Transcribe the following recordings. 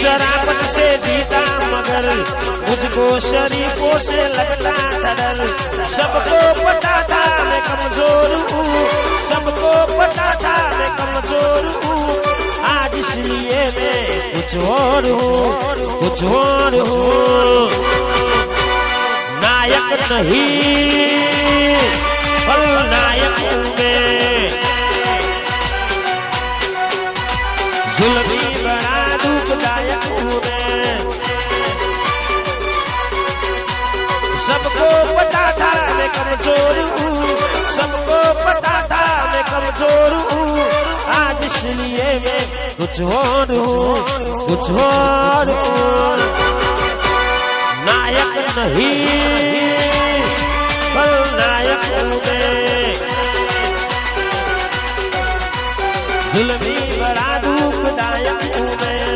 शराफत से जीता मगर मुझको शरीफों से लगता था डर। सबको पता था मैं कमजोर हूँ, सबको पता था मैं कमजोर हूँ। आज इसलिए मैं कुछ और हूँ, कुछ और हूँ। नायक नहीं नायक हूँ मैं, जुल्मी बड़ा दुखदायक हूँ मैं। सबको पता था मैं कमजोर हूँ, सबको पता था मैं कमजोर हूँ। आज इसलिए मैं कुछ और हूँ, कुछ और हूँ। नायक नहीं नायक हूँ मैं, जुल्मी बड़ा दुखदायक हूँ मैं।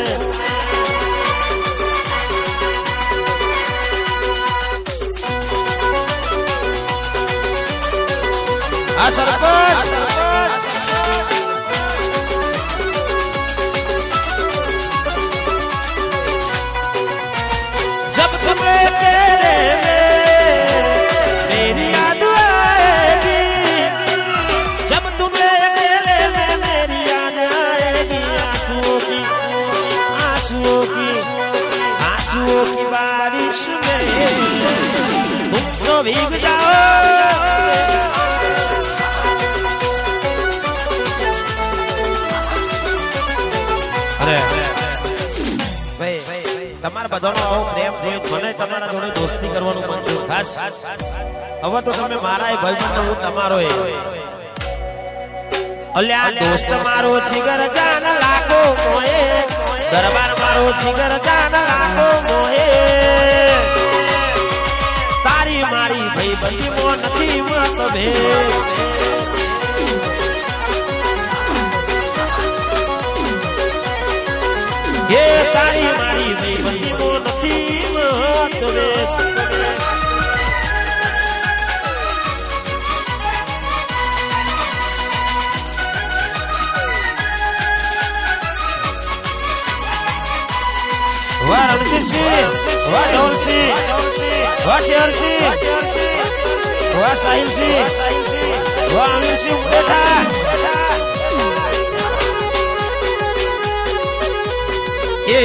जब तुम्हें तेरे मेरी याद आएगी, जब तुम्हें अकेले में मेरी याद आएगी। आंसुओं की आंसुओं की आंसुओं की बारिश में तुम तो भीग जाओ। તમારા બધાનો આવો પ્રેમ છે, મને તમારા જોડે દોસ્તી કરવાનું મન છે ખાસ। હવે તો તમે મારા ભાઈબંધ, હું તમારો અલ્યા દોસ્ત મારો જીગર જાન લાગો મોએ, દરબાર મારો જીગર જાન લાગો મોએ। તારી મારી ભાઈબંધી મો નથી મતભેદ, ये तारी मारी भाईबंधी मो नथी मतभेद। वाह रणजीत सिंह, वाह ढोल सिंह, वाह चेहर सिंह, वाह साहिल सिंह, वाह अनिल सिंह बेटा। ये